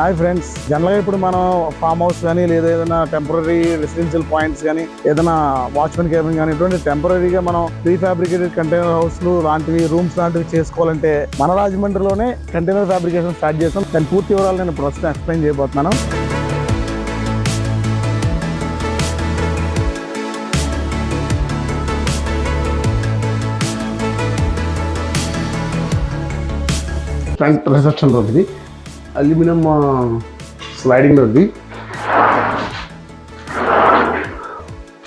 Hi friends, జనరల్గా ఇప్పుడు మనం ఫామ్ హౌస్ కానీ లేదా ఏదైనా టెంపరీ రెసిడెన్షియల్ పాయింట్స్ కానీ ఏదైనా వాచ్మెన్ కేబిన్ కానీ ఇటువంటి టెంపరీగా మనం ప్రీ ఫ్యాబ్రికేటెడ్ కంటైనర్ హౌస్లు లాంటివి రూమ్స్ లాంటివి చేసుకోవాలంటే మన రాజమండ్రిలోనే కంటైనర్ ఫ్యాబ్రికేషన్ స్టార్ట్ చేస్తాం. దాని పూర్తి వివరాలు నేను ప్రస్తుతం ఎక్స్ప్లెయిన్ చేయబోతున్నాను. ఫ్రంట్ రిసెప్షన్ రోడ్ ఇది అల్యూమినియం స్లైడింగ్ డోర్ ఇది.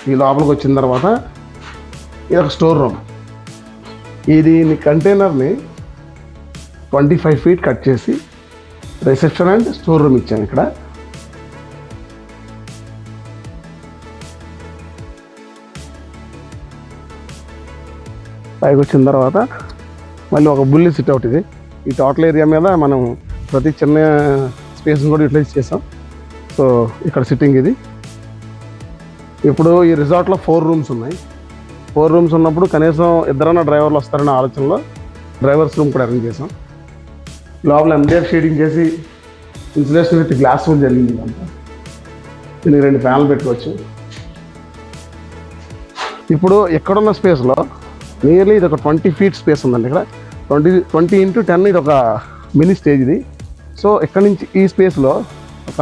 ఈ లోపలికి వచ్చిన తర్వాత ఇది ఒక స్టోర్ రూమ్. ఇది కంటైనర్ని 25 feet కట్ చేసి రిసెప్షన్ అండ్ స్టోర్ రూమ్ ఇచ్చాను. ఇక్కడ పైకి వచ్చిన తర్వాత మళ్ళీ ఒక బుల్లి సిట్ అవుట్. ఇది ఈ టోటల్ ఏరియా మీద మనం ప్రతి చిన్న స్పేస్ని కూడా యూటిలైజ్ చేసాం. సో ఇక్కడ సిట్టింగ్ ఇది. ఇప్పుడు ఈ రిసార్ట్లో 4 rooms ఉన్నాయి. 4 rooms ఉన్నప్పుడు కనీసం ఇద్దరన్నా డ్రైవర్లు వస్తారనే ఆలోచనలో డ్రైవర్స్ రూమ్ కూడా అరేంజ్ చేసాం. లోపల MDF షీడింగ్ చేసి ఇన్సులేషన్ విత్ గ్లాస్ రూమ్ జరిగింది. అంతా దీనికి 2 ఫ్యాన్లు పెట్టుకోవచ్చు. ఇప్పుడు ఎక్కడున్న స్పేస్లో నియర్లీ ఇది ఒక 20 feet స్పేస్ ఉందండి. ఇక్కడ 20 into 10 ఇది ఒక మినీ స్టేజ్ ఇది. సో ఇక్కడ నుంచి ఈ స్పేస్లో ఒక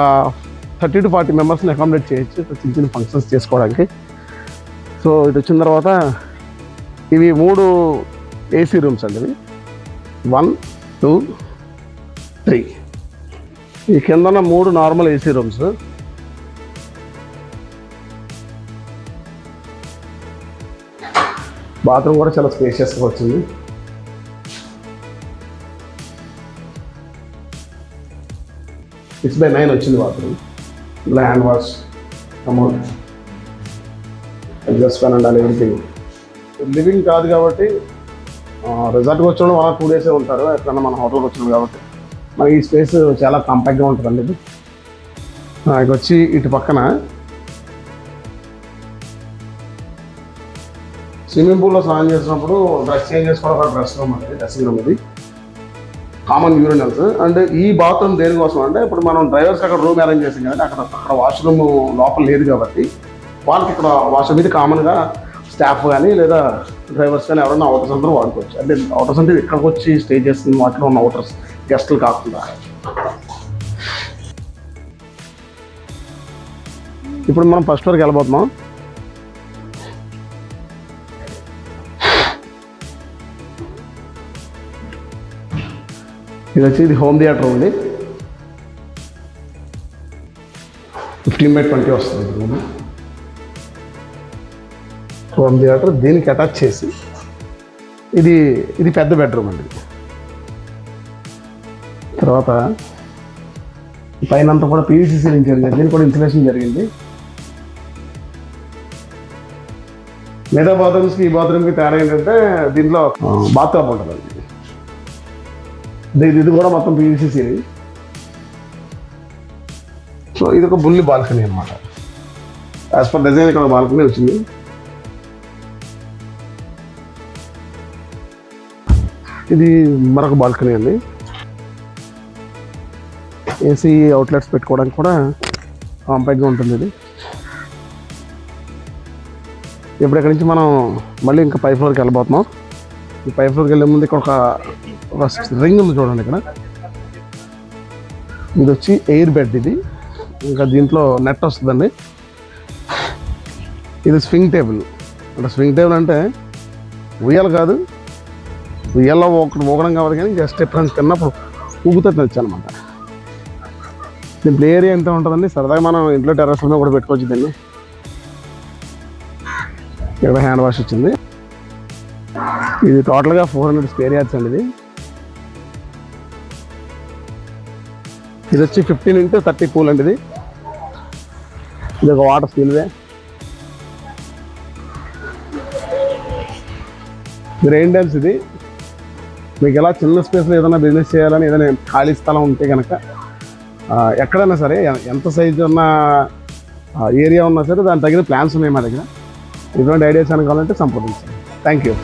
30 to 40 మెంబర్స్ని అకామిడేట్ చేయొచ్చు చిన్న చిన్న ఫంక్షన్స్ చేసుకోవడానికి. సో ఇది వచ్చిన తర్వాత ఇవి 3 AC రూమ్స్ అండి. ఇవి 1, 2, 3. ఈ కిందన 3 నార్మల్ AC రూమ్స్. బాత్రూమ్ కూడా చాలా స్పేషియస్గా వచ్చింది. 6x9 వచ్చింది బాత్రూమ్. ఇలా hand wash, commode, adjust fan and everything. Living కాదు కాబట్టి రిసార్ట్కి వచ్చిన 1 or 2 days ఉంటారు. ఎక్కడన్నా మన హోటల్కి వచ్చినాం కాబట్టి మనకి ఈ స్పేస్ చాలా కాంపాక్ట్గా ఉంటుందండి. ఇది ఇక వచ్చి ఇటు పక్కన స్విమ్మింగ్ పూల్లో స్నానం చేసినప్పుడు డ్రెస్ చేంజ్ చేసుకోవడం ఒక డ్రెస్సింగ్ రూమ్ ఇది. Common urinals. అండ్ ఈ బాత్రూమ్ దేనికోసం అంటే ఇప్పుడు మనం డ్రైవర్స్కి అక్కడ రూమ్ అరేంజ్ చేసాం కాబట్టి అక్కడ వాష్రూమ్ లోపల లేదు కాబట్టి వాళ్ళకి ఇక్కడ వాష్రూమ్ ఇది కామన్గా స్టాఫ్ కానీ లేదా డ్రైవర్స్ కానీ ఎవరైనా అవుటర్స్ అందరూ వాడుకోవచ్చు. అంటే అవుటర్స్ అంటే ఇక్కడికి వచ్చి స్టే చేస్తున్న వాటిలో ఉన్న అవుటర్స్ గెస్టులు కాకుండా. ఇప్పుడు మనం ఫస్ట్ ఫ్లోర్కి వెళ్ళబోతున్నాం. ఇది వచ్చి ఇది హోమ్ థియేటర్ ఉంది. 15x20 వస్తుంది రూమ్. హోమ్ థియేటర్ దీనికి అటాచ్ చేసి ఇది పెద్ద బెడ్రూమ్ అండి. తర్వాత పైన అంతా కూడా PVC సీలింగ్ జరిగింది. దీనికి కూడా ఇన్సులేషన్ జరిగింది. మిగతా బాత్రూమ్స్కి ఈ బాత్రూమ్కి తేడా ఏంటంటే దీంట్లో బాత్రూమ్ ఉంటుందండి. ఇది కూడా మొత్తం PVC సీలింగ్. సో ఇది ఒక బుల్లి బాల్కనీ అనమాట. యాజ్ పర్ డిజైన్ ఇక్కడ బాల్కనీ వచ్చింది. ఇది మరొక బాల్కనీ అండి. AC అవుట్లెట్స్ పెట్టుకోవడానికి కూడా కాంపాక్ట్గా ఉంటుంది ఇది. ఇప్పుడు ఇక్కడి నుంచి మనం మళ్ళీ ఇంకా 5th floorకి వెళ్ళబోతున్నాం. ఈ 5th floorకి వెళ్ళే ముందు ఇక్కడ ఒక రింగ్ ఉంది చూడండి. ఇక్కడ ఇది వచ్చి ఎయిర్ బెడ్. ఇది ఇంకా దీంట్లో నెట్ వస్తుందండి. ఇది స్వింగ్ టేబుల్. అంటే స్వింగ్ టేబుల్ అంటే ఉయ్యాల కాదు, ఉయ్యాల ఊగడం కావాలి కానీ జస్ట్ ఎప్పుడైనా తిన్నప్పుడు ఊగుతూ తినచ్చు అనమాట. దీంట్లో ఏరియా ఎంత ఉంటుందండి. సరదాగా మనం ఇంట్లో టెర్రస్ మీద కూడా పెట్టుకోవచ్చు దీన్ని. ఇక్కడ హ్యాండ్ వాష్ వచ్చింది. ఇది టోటల్గా 400 square yards అండి. ఇది వచ్చి 15 into 30 పూల్ అండి. ఇది ఒక వాటర్ స్పిల్వే. Rain dance. ఇది మీకు ఎలా చిన్న స్పేస్లో ఏదైనా బిజినెస్ చేయాలని ఏదైనా ఖాళీ స్థలం ఉంటే కనుక ఎక్కడైనా సరే ఎంత సైజు ఉన్న ఏరియా ఉన్నా సరే దానికి తగిన ప్లాన్స్ ఉన్నాయి మా దగ్గర. ఇటువంటి ఐడియాస్ అనుకోవాలంటే సంప్రదించండి. Thank you.